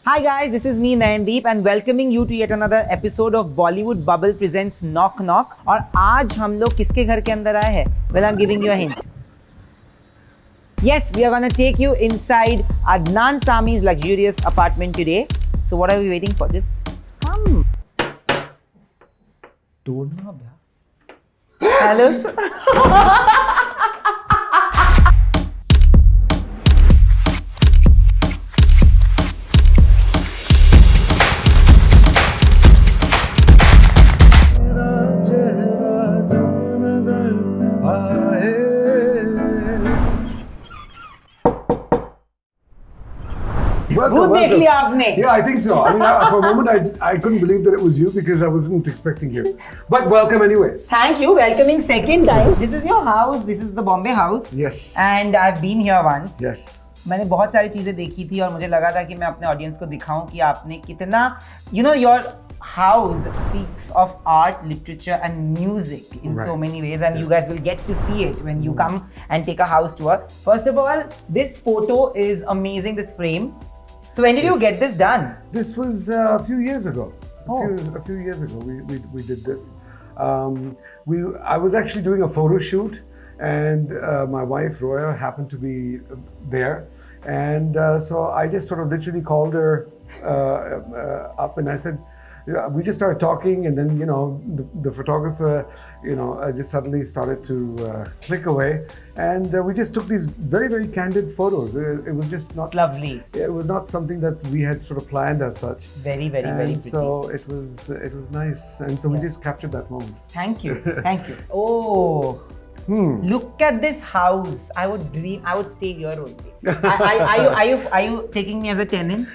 Hi guys, this is me Nayandeep and welcoming you to yet another episode of Bollywood Bubble presents Knock Knock. और आज हम लोग किसके घर के अंदर आए हैं? Well, I'm giving you a hint. Yes, we are gonna take you inside Adnan Sami's luxurious apartment today. So what are we waiting for? Just come. Doorknob. Hello, sir. Welcome. Yeah, I think so. I mean, for a moment, I couldn't believe that it was you because I wasn't expecting you. But welcome anyways. Thank you. Welcoming second time. This is your house. This is the Bombay house. Yes. And I've been here once. Yes. मैंने बहुत सारी चीजें देखी थी और मुझे लगा था कि मैं अपने ऑडियंस को दिखाऊं कि आपने कितना your house speaks of art, literature and music in so many ways, and you guys will get to see it when you come and take a house tour. First of all, this photo is amazing, this frame. So when did you get this done? This was a few years ago. A few years ago we did this. I was actually doing a photo shoot and my wife Roya happened to be there, and so I just sort of literally called her up and I said, we just started talking, and then the photographer just suddenly started to click away, and we just took these very, very candid photos. It was just not lovely. It was not something that we had sort of planned as such. Very, very, very pretty. So it was nice, and so we just captured that moment. Thank you. Thank you. Oh. Look at this house. I would stay here only. Are you taking me as a tenant?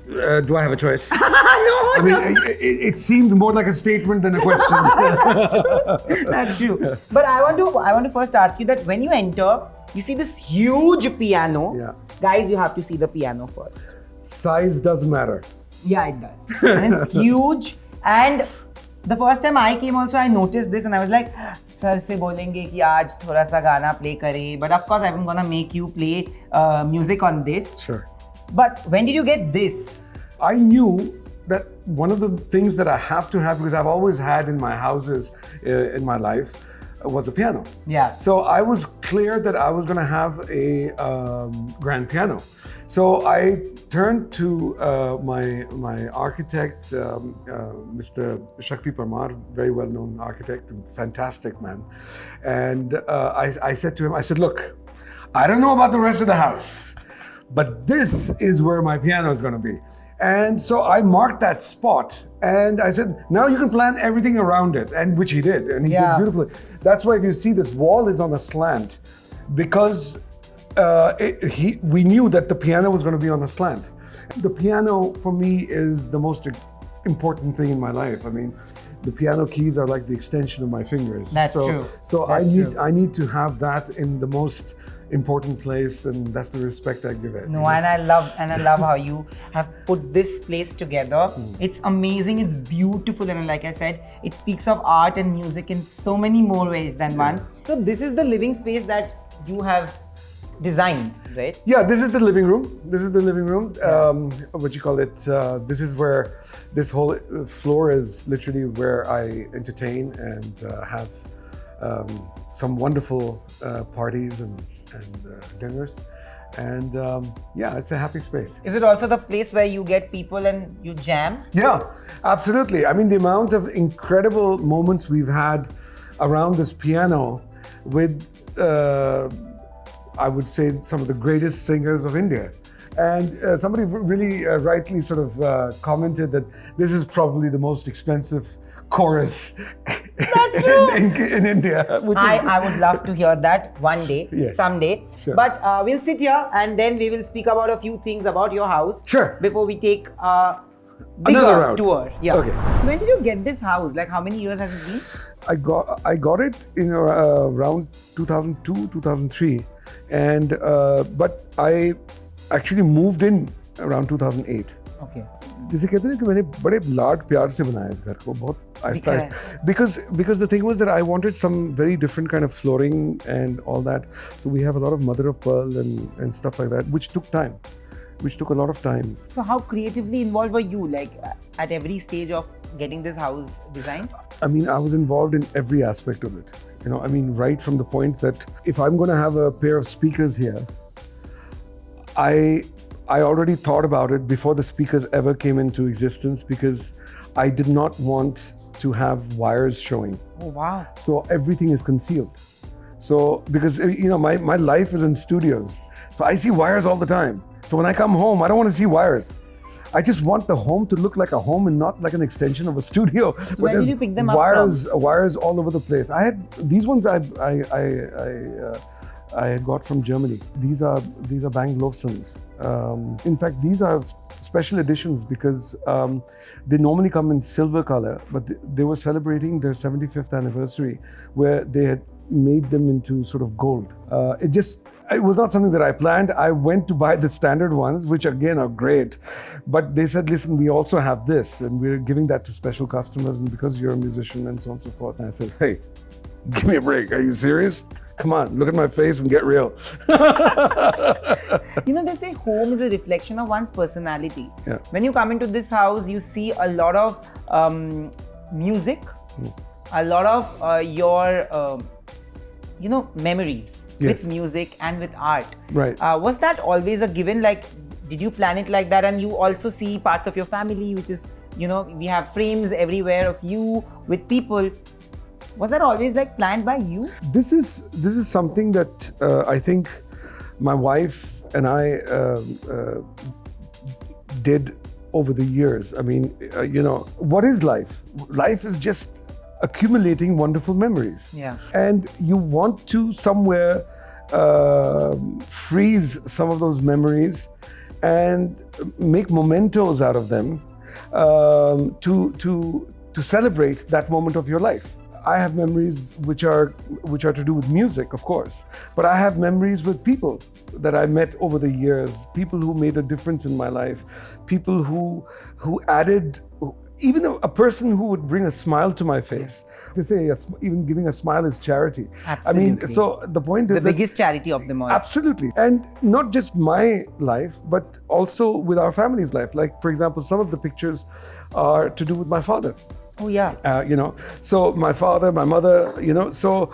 Do I have a choice? No. I mean, it seemed more like a statement than a question. That's true. But I want to first ask you that when you enter, you see this huge piano. Yeah. Guys, you have to see the piano first. Size doesn't matter. Yeah, it does. And it's huge. And the first time I came also, I noticed this and I was like, sir se bolenge ki aaj thoda sa gana play kare. But of course, I'm gonna make you play music on this. Sure. But when did you get this? I knew that one of the things that I have to have, because I've always had in my houses in my life, was a piano. Yeah. So I was clear that I was going to have a grand piano. So I turned to my architect, Mr. Shakti Parmar, very well-known architect, fantastic man. And I said to him, I said, look, I don't know about the rest of the house, but this is where my piano is going to be. And so I marked that spot and I said, now you can plan everything around it, and which he did, and he did beautifully. That's why if you see this wall is on a slant, because we knew that the piano was going to be on a slant. The piano for me is the most important thing in my life. I mean, the piano keys are like the extension of my fingers. That's true. So I need to have that in the most important place, and that's the respect I give it. No, and I love how you have put this place together. It's amazing, it's beautiful, and like I said, it speaks of art and music in so many more ways than one. So this is the living space that you have designed, right? Yeah, this is the living room. What you call it? This is where this whole floor is literally where I entertain and have some wonderful parties and dinners. And it's a happy space. Is it also the place where you get people and you jam? Yeah, absolutely. I mean, the amount of incredible moments we've had around this piano with I would say some of the greatest singers of India. And somebody really rightly sort of commented that this is probably the most expensive chorus in India. I would love to hear that one day, someday. Sure. But we'll sit here and then we will speak about a few things about your house. Sure. Before we take a bigger tour. Yeah. Okay. When did you get this house? Like how many years has it been? I got it in around 2002, 2003. And but I actually moved in around 2008. Okay. जैसे कहते हैं कि मैंने बड़े लाड प्यार से बनाया इस घर को बहुत Aahista Aahista because the thing was that I wanted some very different kind of flooring and all that, so we have a lot of mother of pearl and stuff like that, which took time. which took a lot of time. So how creatively involved were you, like at every stage of getting this house designed? I mean, I was involved in every aspect of it. You know, I mean, right from the point that if I'm going to have a pair of speakers here, I already thought about it before the speakers ever came into existence, because I did not want to have wires showing. Oh, wow. So everything is concealed. So, because, you know, my life is in studios. So I see wires all the time. So when I come home, I don't want to see wires. I just want the home to look like a home and not like an extension of a studio. So where did you pick them up from? Wires all over the place. I had these ones. I had got from Germany. These are Bang Olufsen's. In fact, these are special editions because they normally come in silver color, but they were celebrating their 75th anniversary, where they had made them into sort of gold. It was not something that I planned. I went to buy the standard ones, which again are great, but they said, listen, we also have this, and we're giving that to special customers, and because you're a musician and so on and so forth. And I said, hey, give me a break. Are you serious? Come on, look at my face and get real. You know, they say home is a reflection of one's personality. Yeah. When you come into this house, you see a lot of music, a lot of your, memories with music and with art. Right. Was that always a given? Like, did you plan it like that? And you also see parts of your family, which is, we have frames everywhere of you with people. Was that always like planned by you? This is something that I think my wife and I did over the years. I mean, what is life? Life is just accumulating wonderful memories. Yeah. And you want to somewhere freeze some of those memories and make mementos out of them to celebrate that moment of your life. I have memories which are to do with music, of course, but I have memories with people that I met over the years, people who made a difference in my life, people who added, even a person who would bring a smile to my face. They say even giving a smile is charity. Absolutely. I mean, so the point is the biggest charity of them all. Absolutely. And not just my life, but also with our family's life. Like, for example, some of the pictures are to do with my father. Oh, yeah. So my father, my mother, so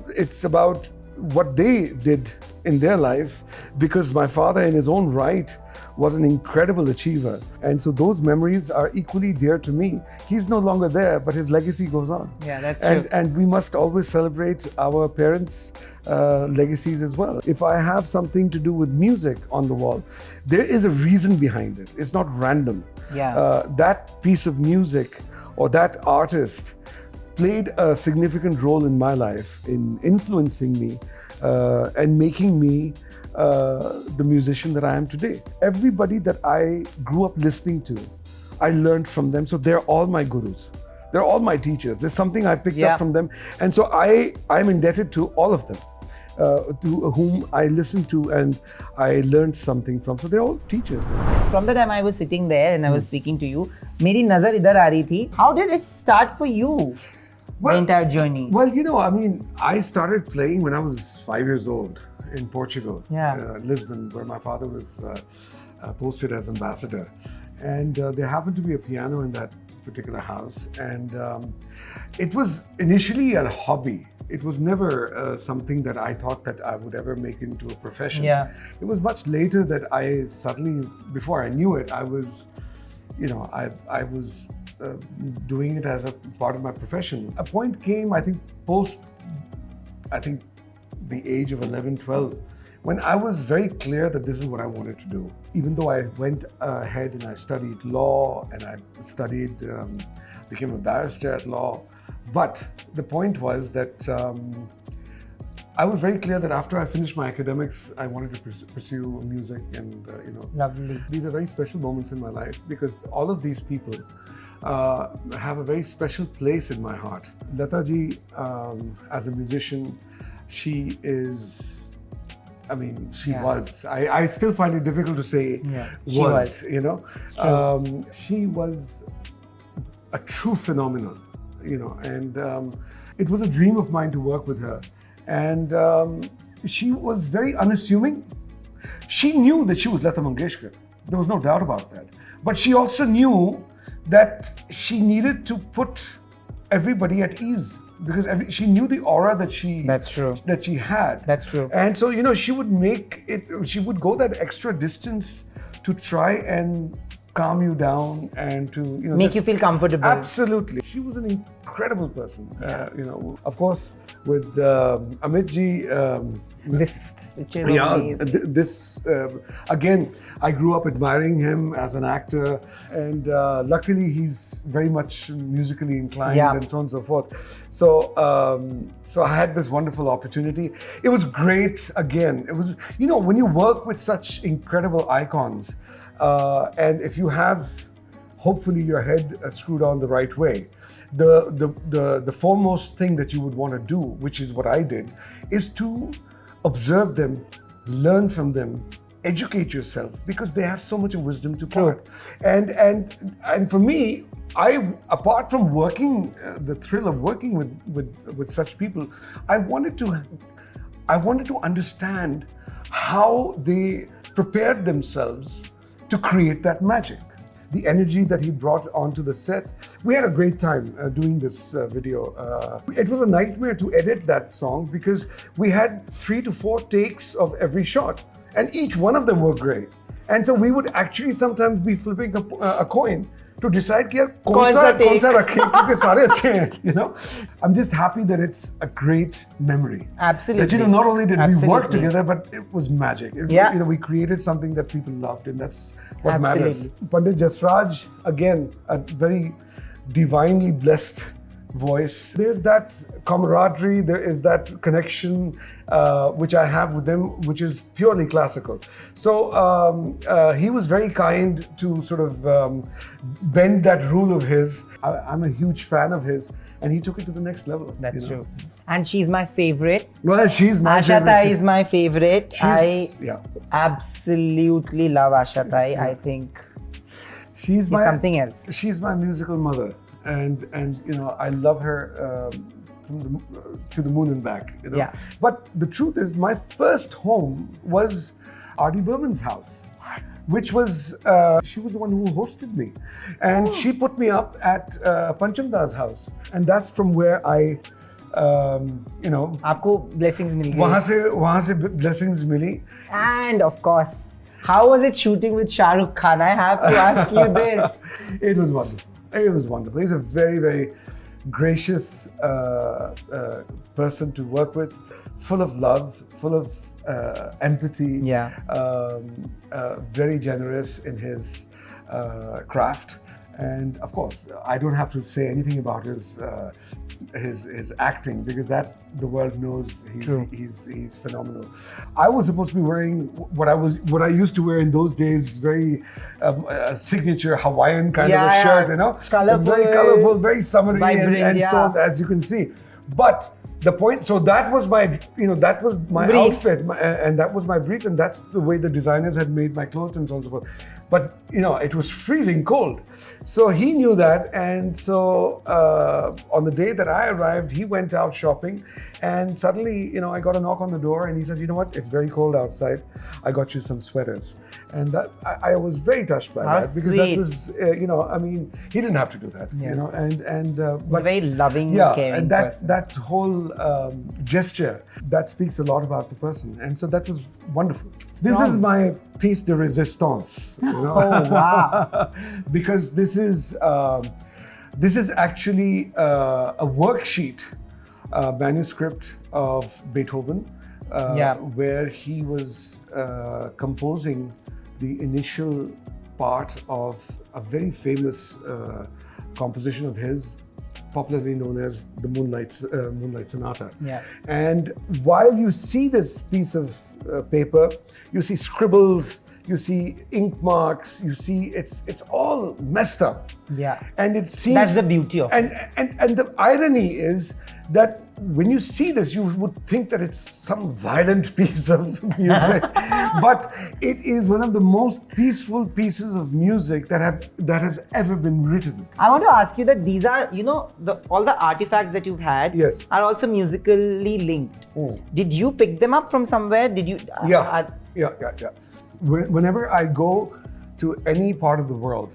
it's about what they did in their life, because my father in his own right was an incredible achiever. And so those memories are equally dear to me. He's no longer there, but his legacy goes on. Yeah, that's true. And we must always celebrate our parents' legacies as well. If I have something to do with music on the wall, there is a reason behind it. It's not random. Yeah. That piece of music or that artist played a significant role in my life, in influencing me and making me the musician that I am today. Everybody that I grew up listening to, I learned from them. So they're all my gurus. They're all my teachers. There's something I picked up from them. And so I'm indebted to all of them, to whom I listened to and I learned something from. So they're all teachers. From the time I was sitting there and I was speaking to you, meri nazar idhar aa rahi thi. How did it start for you? The entire journey. Well, I started playing when I was 5 years old in Portugal, Lisbon, where my father was posted as ambassador. And there happened to be a piano in that particular house. And it was initially a hobby. It was never something that I thought that I would ever make into a profession. Yeah. It was much later that I suddenly, before I knew it, I was doing it as a part of my profession. A point came, I think, the age of 11, 12, when I was very clear that this is what I wanted to do. Even though I went ahead and I studied law and I became a barrister at law. But the point was that I was very clear that after I finished my academics, I wanted to pursue music and, Lovely. These are very special moments in my life because all of these people have a very special place in my heart. Lata ji, as a musician, she is, was. I still find it difficult to say was. She was a true phenomenon, and it was a dream of mine to work with her. And she was very unassuming, She knew that she was Lata Mangeshkar. There was no doubt about that. But she also knew that she needed to put everybody at ease, because she knew the aura that she That's true. that she had. That's true. And so, you know, she would go that extra distance to try and calm you down and to, you know, Make you feel comfortable. Absolutely. She was an incredible person. You know, of course, with Amit ji. This picture is amazing. Again, I grew up admiring him as an actor, and luckily he's very much musically inclined and so on and so forth. So, so I had this wonderful opportunity. It was great. Again, it was, you know, when you work with such incredible icons, and if you have, hopefully, your head screwed on the right way, the foremost thing that you would want to do, which is what I did, is to observe them, learn from them, educate yourself, because they have so much of wisdom to impart. And for me, apart from working, the thrill of working with such people, I wanted to understand how they prepared themselves to create that magic. The energy that he brought onto the set. We had a great time doing this video. It was a nightmare to edit that song because we had 3 to 4 takes of every shot, and each one of them were great. And so we would actually sometimes be flipping a coin to decide कि यार कौन सा रखें क्योंकि सारे अच्छे हैं, you know. I'm just happy that it's a great memory. Absolutely. That, you know, not only did we work together, but it was magic. You know, we created something that people loved, and that's what matters. Pandit Jasraj, again, a very divinely blessed voice. There's that camaraderie, there is that connection which I have with them, which is purely classical. So he was very kind to sort of bend that rule of his. I'm a huge fan of his, and he took it to the next level. That's true. And she's my favorite. Well, she's my favorite. Asha Tai is my favorite. I absolutely love Asha Tai. I think she's something else. She's my musical mother. And you know, I love her to the moon and back. You know? Yeah. But the truth is, my first home was R.D. Burman's house, which was she was the one who hosted me, and she put me up at Panchamda's house, and that's from where I, you know, आपको blessings मिल गई. वहाँ से blessings milli. And of course, how was it shooting with Shah Rukh Khan? I have to ask you this. It was wonderful. It was wonderful. He's a very, very gracious person to work with, full of love, full of empathy. Very generous in his craft, and of course, I don't have to say anything about his acting, because that the world knows he's phenomenal. I was supposed to be wearing what I used to wear in those days, very signature Hawaiian kind of a shirt, you know, very colorful, very summery, and so on, as you can see. But the point, so that was my, you know, that was my outfit, and that was my brief, and that's the way the designers had made my clothes and so on and so forth. But, you know, it was freezing cold. So he knew that, and so on the day that I arrived, he went out shopping, and suddenly, you know, I got a knock on the door, and he said, you know what, it's very cold outside. I got you some sweaters. And that I was very touched by that, because that was, you know, I mean, he didn't have to do that, you know, and but very loving, caring and person. that whole gesture, that speaks a lot about the person, and so that was wonderful. This is my piece de resistance, you know? Oh wow! Because this is actually a worksheet, manuscript of Beethoven, where he was composing the initial part of a very famous composition of his, popularly known as the Moonlight Sonata. And while you see this piece of paper, you see scribbles, you see ink marks, you see it's all messed up. And it seems that's the beauty of it. And the irony is that when you see this, you would think that it's some violent piece of music, but it is one of the most peaceful pieces of music that has ever been written. I want to ask you that these are, you know, all the artifacts that you've had are also musically linked. Did you pick them up from somewhere? Did you? Yeah. Whenever I go to any part of the world,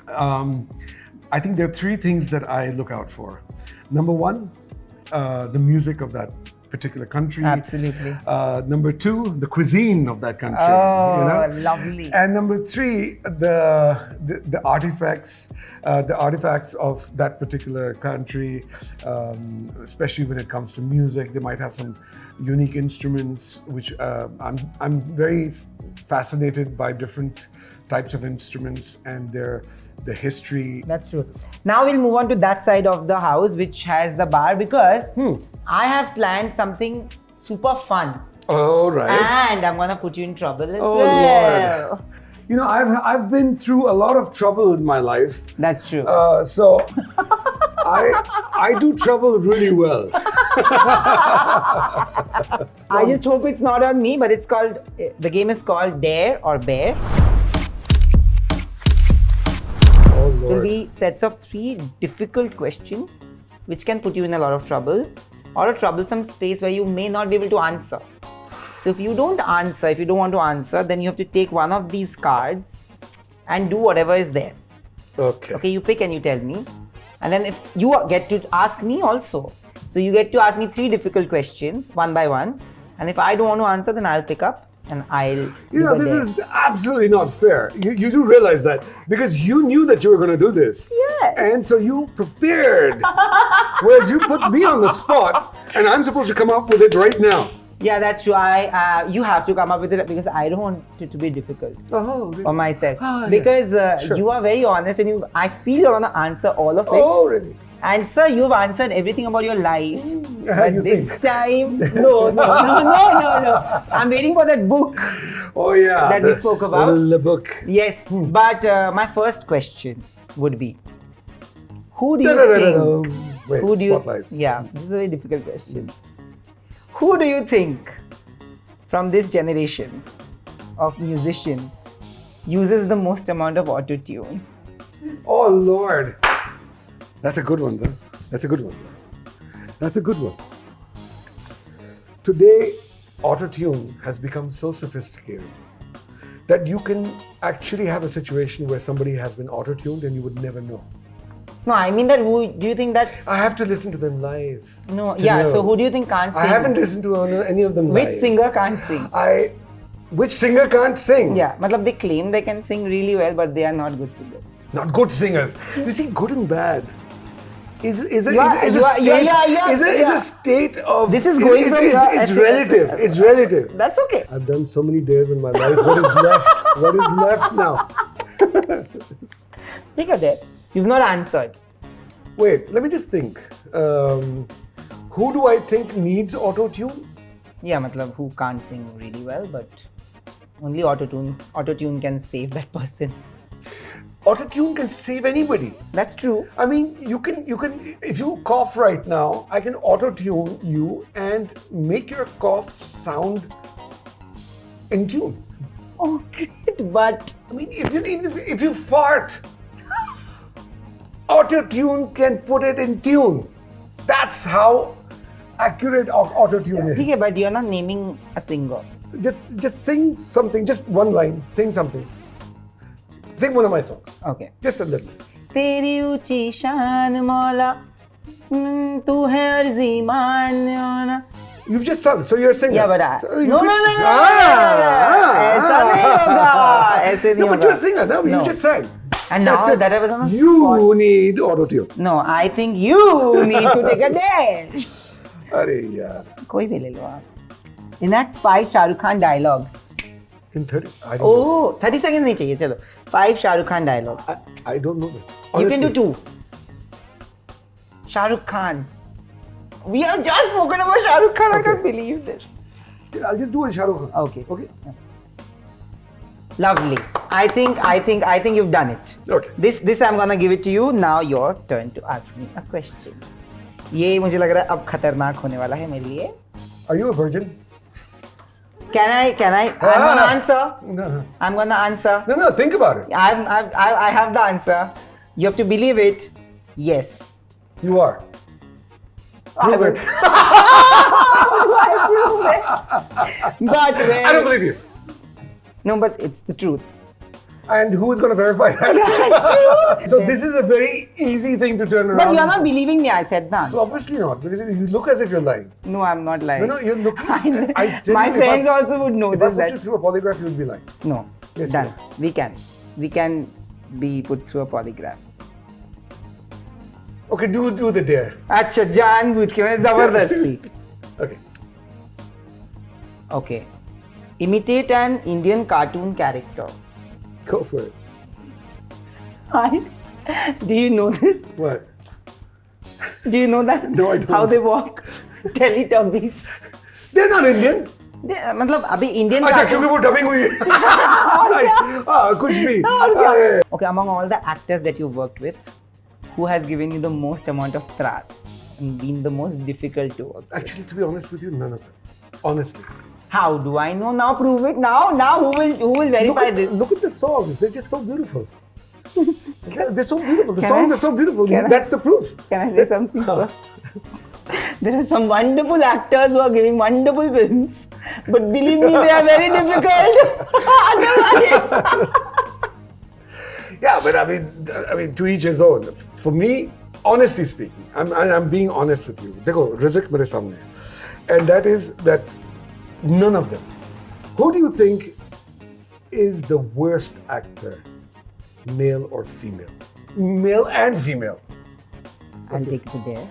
I think there are three things that I look out for. Number one, the music of that particular country. Absolutely. Number two, the cuisine of that country. Oh, lovely. And number three, the artifacts, of that particular country, especially when it comes to music. They might have some unique instruments, which I'm very fascinated by different types of instruments and the history. That's true. Now we'll move on to that side of the house, which has the bar, because I have planned something super fun. All right. And I'm gonna put you in trouble as Oh well. Lord. You know, I've been through a lot of trouble in my life. That's true. So I do trouble really well. I just hope it's not on me, but the game is called Dare or Bear. Oh It will Lord. be sets of 3 difficult questions which can put you in a lot of trouble or a troublesome space where you may not be able to answer. So if you don't want to answer, then you have to take one of these cards and do whatever is there. Okay. You pick and you tell me. And then if you get to ask me also. So you get to ask me 3 difficult questions one by one. And if I don't want to answer, then I'll pick up and I'll You know, this is absolutely not fair. You do realize that because you knew that you were going to do this. Yes. And so you prepared. Whereas you put me on the spot and I'm supposed to come up with it right now. Yeah, that's true. You have to come up with it because I don't want it to be difficult Oh, really? for myself. Yeah. Because Sure. you are very honest and I feel you're going to answer all of it. Oh, really? And sir, you've answered everything about your life. But You this think? time, no. I'm waiting for that book. Oh, yeah. That we spoke about. The book. Yes, but my first question would be, who do you think? Wait, Who do you? spotlights. Yeah, this is a very difficult question. Who do you think from this generation of musicians uses the most amount of auto-tune? Oh, Lord. That's a good one, though. That's a good one. Today, auto-tune has become so sophisticated that you can actually have a situation where somebody has been auto-tuned and you would never know. No, I mean that. Who do you think that? I have to listen to them live. No, to yeah. know. So who do you think can't sing? I haven't listened to any of them live. Which singer can't sing? Which singer can't sing? Yeah, matlab they claim they can sing really well, but they are not good singers. Not good singers. You see, good and bad is a state of. This is going from your it's relative. It's relative. That's okay. I've done so many days in my life. What is left? What is left now? Take a dare. You've not answered. Wait, let me just think. Who do I think needs auto-tune? Yeah, matlab who can't sing really well, but only auto-tune can save that person. Auto-tune can save anybody. That's true. I mean, you can. If you cough right now, I can auto-tune you and make your cough sound in tune. Oh, great, but I mean, if you fart, auto-tune can put it in tune. That's how accurate auto-tune is. okay, but you're not naming a singer. Just sing something, just one line, sing something. Sing one of my songs. Okay. Just a little. तेरी ऊंची शान मौला तू है अर्जी मानना. You've just sung, so you're a singer. Yeah, but So you no. could- ऐसा नहीं होगा. ऐसे नहीं No, but होगा. you're a singer. No, you No. just sang. And now That's it. that I was on a You spot. need auto-tune. No, I think you need to take a dare. Arey yaar. कोई भी ले लो आप. Enact 5 Shahrukh Khan dialogues. In 30, I don't know. Oh, 30 seconds नहीं चाहिए चलो. 5 Shahrukh Khan dialogues. I don't know that. You can do Honestly. 2. Shahrukh Khan. We have just spoken about Shahrukh Khan. I can't believe this. I'll just do a Shah Rukh Khan. Okay. Okay. Lovely. I think you've done it. Okay. This I'm gonna give it to you. Now your turn to ask me a question. ये मुझे लग रहा है अब खतरनाक होने वाला है मेरे लिए. Are you a virgin? Can I? I'm gonna answer. No. I'm gonna answer. No. Think about it. I have the answer. You have to believe it. Yes. You are. I Prove would. it. I prove it? But I don't believe you. No, but it's the truth. And who is going to verify that? It's true. So this is a very easy thing to turn around. But you're not believing me, I said that. Well, obviously not, because you look as if you're lying. No, I'm not lying. No, you're looking. My friends also would know If I this. put you through a polygraph, you would be lying. No, Yes, done. you We can be put through a polygraph. Okay, do the dare. अच्छा जानबूझ के मैंने जबरदस्ती. Okay. Okay. Imitate an Indian cartoon character. Go for it. Do you know this? What? Do you know that? No, I don't. How they walk? Teletubbies. They're not Indian. मतलब अभी Indian अच्छा cartoon. क्योंकि वो dubbing हुई है. कुछ भी. Okay, among all the actors that you've worked with, who has given you the most amount of tras and been the most difficult to work with? Actually, to be honest with you, none of them. Honestly. How do I know? Now prove it. Now who will verify this? Look at the songs. They're just so beautiful. They're so beautiful. The Can songs I- are so beautiful. can I- That's the proof. Can I say something? Sir? There are some wonderful actors who are giving wonderful films, but believe me, they are very difficult. Otherwise, Yeah, but I mean, to each his own. For me, honestly speaking, I'm being honest with you. देखो, Rizq मेरे सामने है. And that is that none of them. Who do you think is the worst actor, male or female? Male and female. I'll take it there.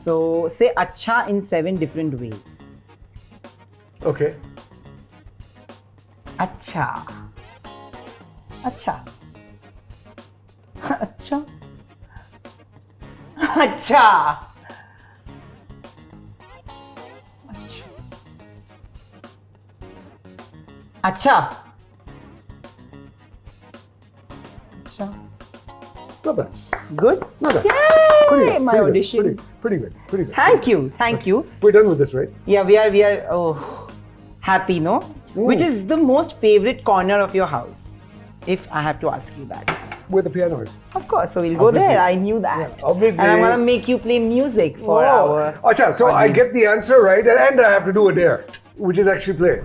So say acha in 7 different ways. Okay. Acha. Acha. Acha. Acha. Acha. Acha. Not bad. Good? Not bad. Yay! Pretty good. My pretty audition. Good, pretty good. Pretty good. Thank you. We're done with this, right? Yeah, we are happy, no? Which is the most favorite corner of your house? If I have to ask you that. Where the piano is. Of course, so we'll go Obviously. there. I knew that. Yeah, obviously. And I'm gonna make you play music for our Acha, so I audience. get the answer right, and I have to do a dare, which is actually play.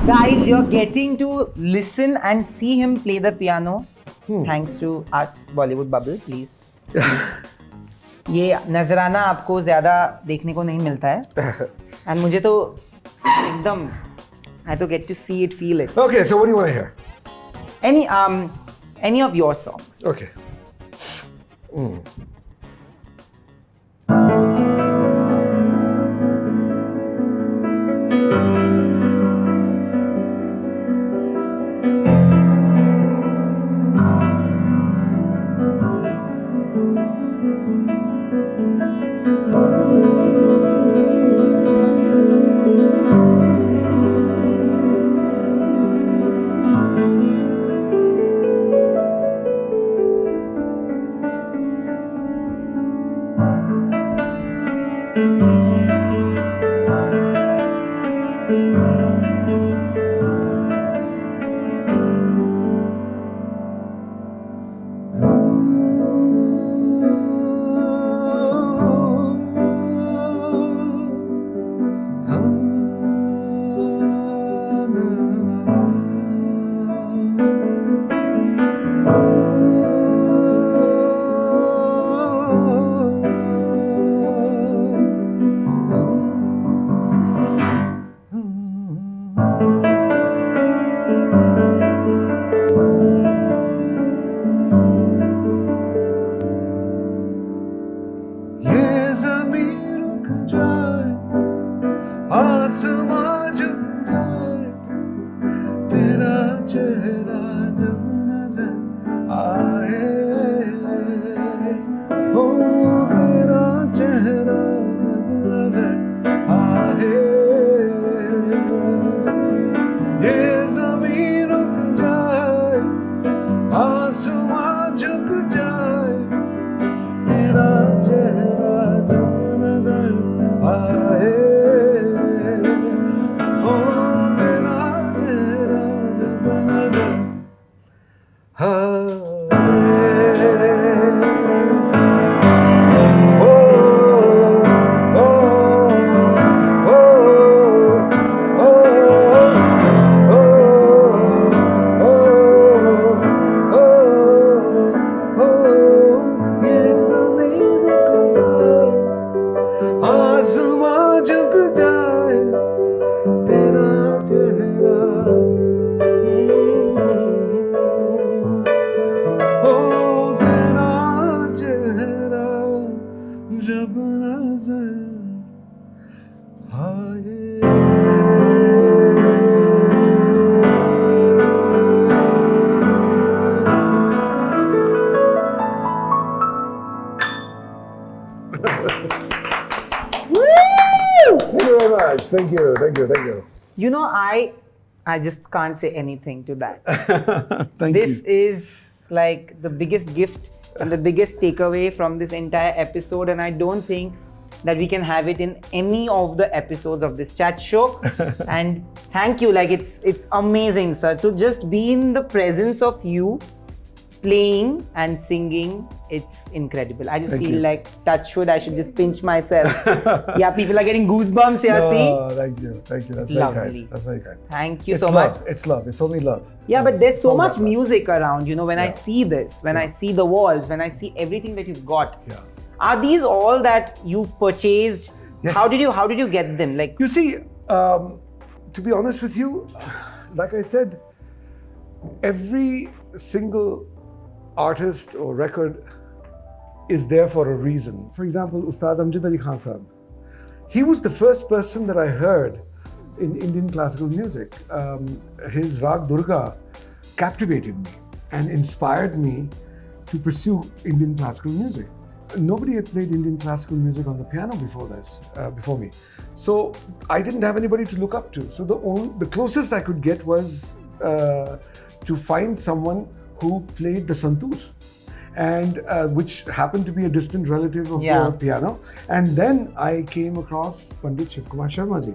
Guys, you're getting to listen and see him play the piano. Thanks to us, Bollywood Bubble, please. ये नजराना आपको ज्यादा देखने को नहीं मिलता है. And मुझे तो एकदम I to get to see it, feel it. Okay, so what do you want to hear? Any of your songs. Okay. Thank you. Thank you. Thank you. You know, I just can't say anything to that. Thank This you. is like the biggest gift and the biggest takeaway from this entire episode, and I don't think that we can have it in any of the episodes of this chat show. And thank you, like it's amazing, sir, to just be in the presence of you playing and singing. It's incredible. I just Thank feel you. like touch wood, I should just pinch myself. Yeah, people are getting goosebumps here. No, thank you. Thank you. That's very lovely. kind. That's very kind. Thank you It's so love. much. It's love. It's only love. Yeah, but there's so All much that love. music around, when I Yeah. see this, when I see the walls, when I see everything that you've got. Yeah. Are these all that you've purchased? Yes. How did you get them? Like, You see, to be honest with you, like I said, every single artist or record is there for a reason. For example, Ustad Amjad Ali Khan Sahab, he was the first person that I heard in Indian classical music. His Rag Durga captivated me and inspired me to pursue Indian classical music. Nobody had played Indian classical music on the piano before me. So I didn't have anybody to look up to. So the closest I could get was to find someone who played the santoor, and which happened to be a distant relative of Yeah. the piano. And then I came across Pandit Shiv Kumar Sharma ji,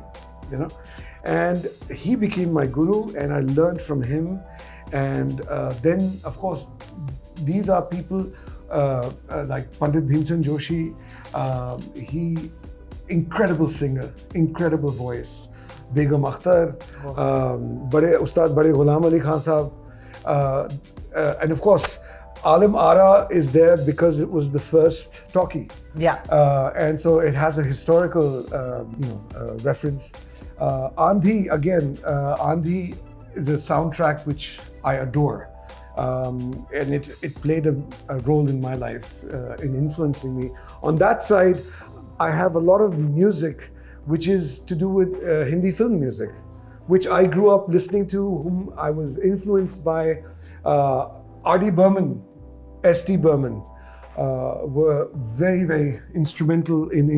and he became my guru, and I learned from him. And then, of course, these are people like Pandit Bhimsen Joshi. He, incredible singer, incredible voice. Begum Akhtar, Ustad Bade Ghulam Ali Khan Sahab. And of course, Alim Ara is there because it was the first talkie. yeah. And so it has a historical reference. Andhi, again, Andhi is a soundtrack which I adore. And it played a role in my life, in influencing me. On that side, I have a lot of music which is to do with Hindi film music, which I grew up listening to, whom I was influenced by. R.D. Burman, S.T. Burman were very, very instrumental in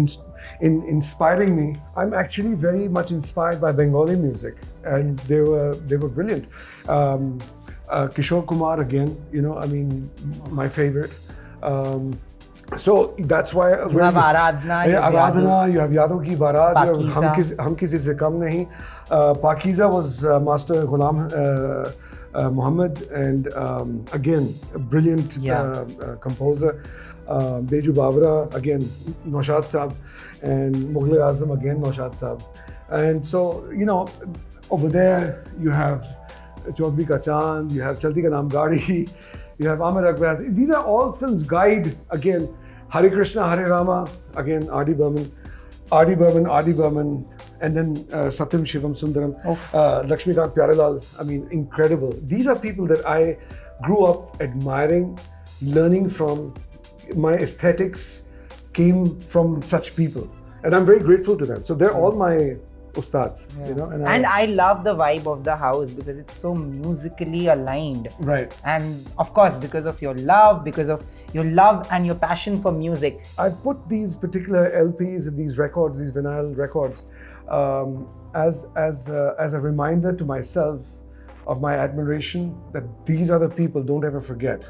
inspiring me. I'm actually very much inspired by Bengali music, and they were brilliant. Kishore Kumar again, my favorite. So that's why You have Aradhana, you have Aradhana, you have Yadav Ki Barat, you have Pakiza. Hum Kisi Se Kam Nahi. Pakiza was Master Ghulam Muhammad, and again, a brilliant composer. Beju Bawra, again, Naushad Saab, and Mughal Azam, again, Naushad Saab. And so, over there you have Chaudhary Ka Chand, you have Chalti Ka Naam Gaadi, you have Amar Akbar. These are all films. Guide, again, Hare Krishna, Hare Rama, again, R.D. Burman, and then Satyam Shivam Sundaram, Lakshmikant Pyarelal. I mean, incredible. These are people that I grew up admiring, learning from. My aesthetics came from such people, and I'm very grateful to them. So they're all my ustads, And I love the vibe of the house because it's so musically aligned. Right. And of course, because of your love and your passion for music. I've put these particular LPs and these records, these vinyl records, as a reminder to myself of my admiration that these are the people. Don't ever forget.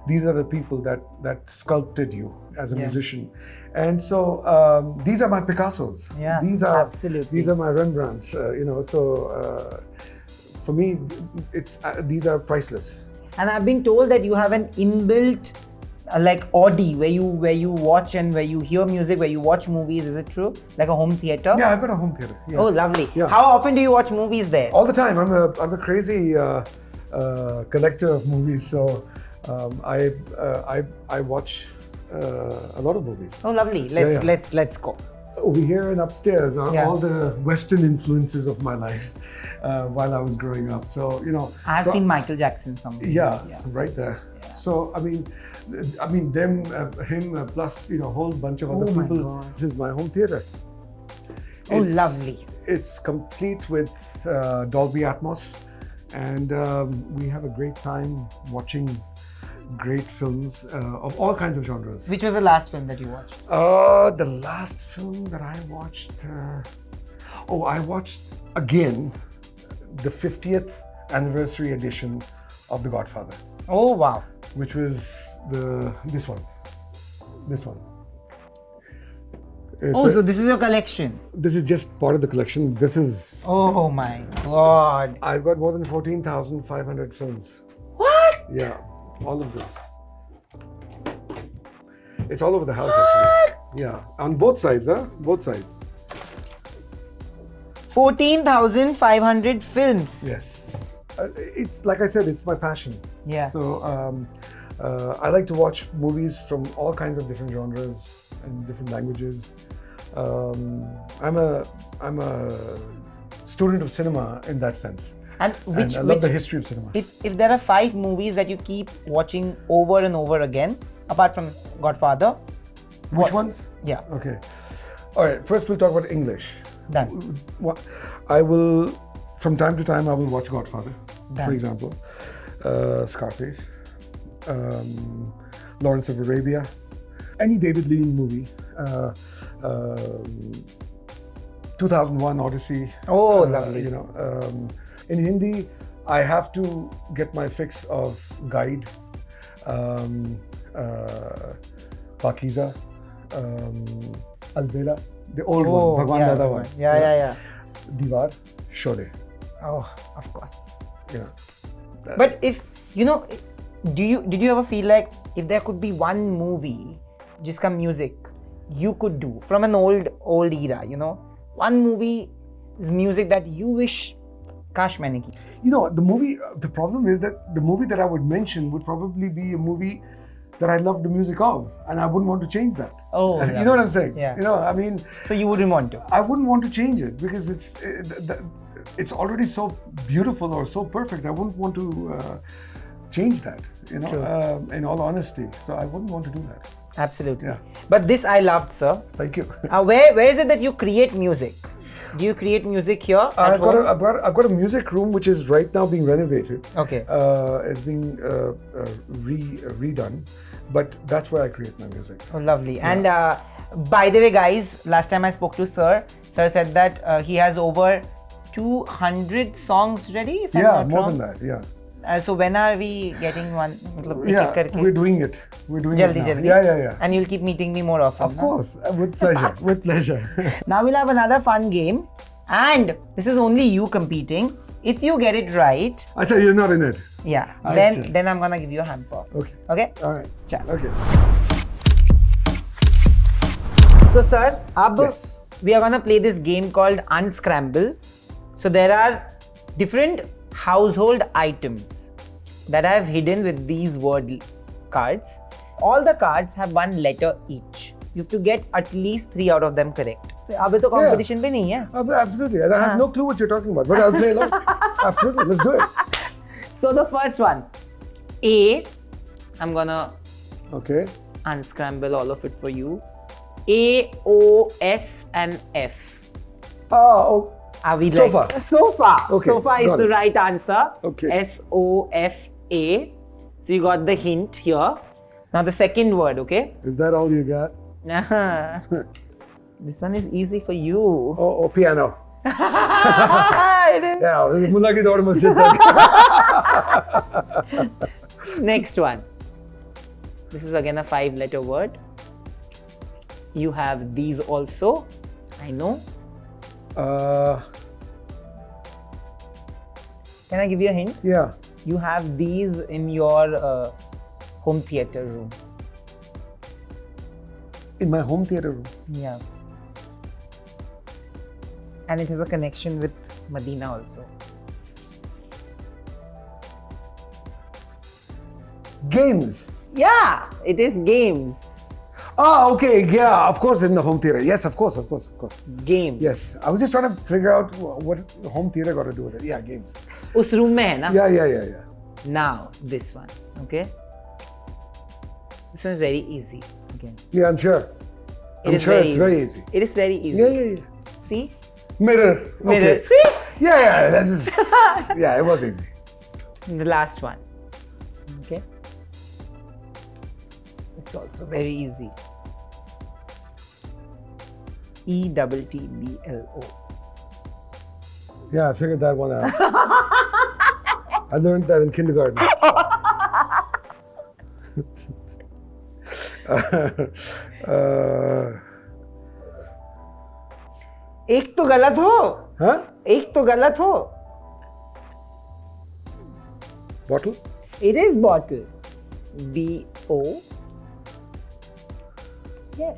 These are the people that sculpted you as a musician. And so these are my Picassos. Yeah, these are absolutely. These are my Rembrandts. So for me, these are priceless. And I've been told that you have an inbuilt like Audi where you watch and where you hear music, where you watch movies. Is it true? Like a home theater? Yeah, I've got a home theater. Yeah. Oh, lovely. Yeah. How often do you watch movies there? All the time. I'm a crazy collector of movies. So I watch a lot of movies. Oh, lovely. Let's go. Over here and upstairs are Yeah. all the Western influences of my life while I was growing up. So I've seen Michael Jackson somewhere. Yeah, right there. Yeah. So I mean, them, him, plus a whole bunch of other Oh my people. God. This is my home theater. Oh, lovely. It's complete with Dolby Atmos, and we have a great time watching great films of all kinds of genres. Which was the last film that you watched? The last film that I watched, Oh, I watched again the 50th anniversary edition of The Godfather, Oh wow. which was this one. Oh, so this is your collection. This is just part of the collection. This is, Oh my god. I've got more than 14,500 films. What? Yeah, all of this. It's all over the house actually. Yeah, on both sides, huh? Both sides. 14,500 films. Yes. It's like I said, it's my passion. Yeah. So I like to watch movies from all kinds of different genres and different languages. I'm a student of cinema in that sense. And I love the history of cinema. if there are 5 movies that you keep watching over and over again, apart from Godfather, Which ones? Yeah. Okay. All right. First, we'll talk about English. Done. I will, from time to time, I will watch Godfather, Done. for example, Scarface, Lawrence of Arabia, any David Lean movie, 2001 Odyssey. Oh, lovely. You know, in Hindi, I have to get my fix of Guide, Pakiza, Albela, the old one, Bhagwan yeah, Dada one. Yeah. Diwar, Sholay. Oh, of course. Yeah. But if did you ever feel like if there could be one movie, jiska music you could do from an old era, one movie is music that you wish kash maine ki. You know, the problem is that the movie that I would mention would probably be a movie that I love the music of, and I wouldn't want to change that. Oh, You know what I'm saying? Yeah. You know, I mean, So you wouldn't want to. I wouldn't want to change it because it's already so beautiful or so perfect. I wouldn't want to change that, in all honesty. So I wouldn't want to do that. Absolutely. Yeah. But this I loved, sir. Thank you. Where is it that you create music? Do you create music here at I've home? got a music room which is right now being renovated. Okay. It's being redone, but that's where I create my music. Oh, lovely. And by the way, guys, last time I spoke to Sir said that he has over 200 songs ready. If I'm not more wrong. than that. Yeah. So when are we getting one? Yeah, we're doing it. Jaldi. Yeah. And you'll keep meeting me more often. Of course, with pleasure. With pleasure. Now we'll have another fun game, and this is only you competing. If you get it right, Acha, you're not in it. yeah, Achha. then I'm gonna give you a hamper. Okay. Okay? All right. Chal. Okay. So sir, Yes. we are gonna play this game called Unscramble. So there are different household items that I have hidden with these word cards. All the cards have one letter each. You have to get at least 3 out of them correct. अभी तो competition पे नहीं है. Absolutely. And I have no clue what you're talking about, but I'll play along. Absolutely. Let's do it. So the first one, A. I'm gonna Okay. unscramble all of it for you. A, O, S, and F. Oh, Are we Sofa. Sofa. Okay, Sofa is got the it. right answer. Okay. S-O-F-A. So you got the hint here. Now the second word, okay? is that all you got? This one is easy for you. Oh, piano. It is. Yeah, Mullah ki daud masjid tak. Next one. This is again a 5-letter word. You have these also. I know. Can I give you a hint? Yeah. You have these in your home theater room. In my home theater room. Yeah. And it has a connection with Medina also. Games. Yeah, it is games. Ah, okay. Yeah, of course, in the home theater. Yes, of course. Games. Yes. I was just trying to figure out what home theater got to do with it. Yeah, games. उस room में है ना? Yeah. Now this one, okay? This one is very easy. Again. Yeah, I'm sure. I'm sure it's very easy. It is very easy. Yeah. See? Mirror. Mirror. Okay. See? Yeah, that is. Yeah, it was easy. And the last one. Okay. It's also very easy. ETTBLO. Yeah, I figured that one out. I learned that in kindergarten. एक तो गलत हो. Huh? एक तो गलत हो. Bottle? It is bottle. B-O. Yes,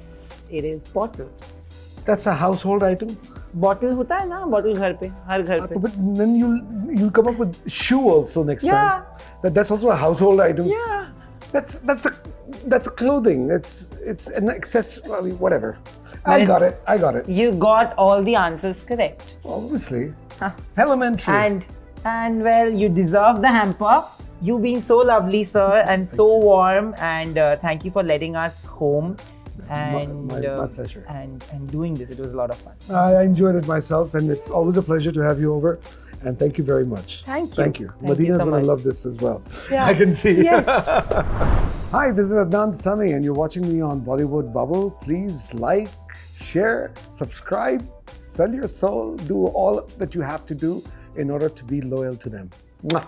it is bottle. That's a household item? Bottle होता है ना, bottle घर पे, हर घर पे. But then you'll come up with shoe also next Yeah. time. That's also a household item. Yeah. That's a clothing. It's an accessory, whatever. I got it. You got all the answers correct. Obviously. Huh. Elementary. And well, you deserve the hamper. You've been so lovely, sir, and so warm. And thank you for letting us home. And my pleasure. And doing this, it was a lot of fun. I enjoyed it myself, and it's always a pleasure to have you over. And thank you very much. Thank you. Thank you. Thank Madina's you so going to much. love this as well. Yeah. I can see. Yes. Hi, this is Adnan Sami, and you're watching me on Bollywood Bubble. Please like, share, subscribe, sell your soul, do all that you have to do in order to be loyal to them. Mwah.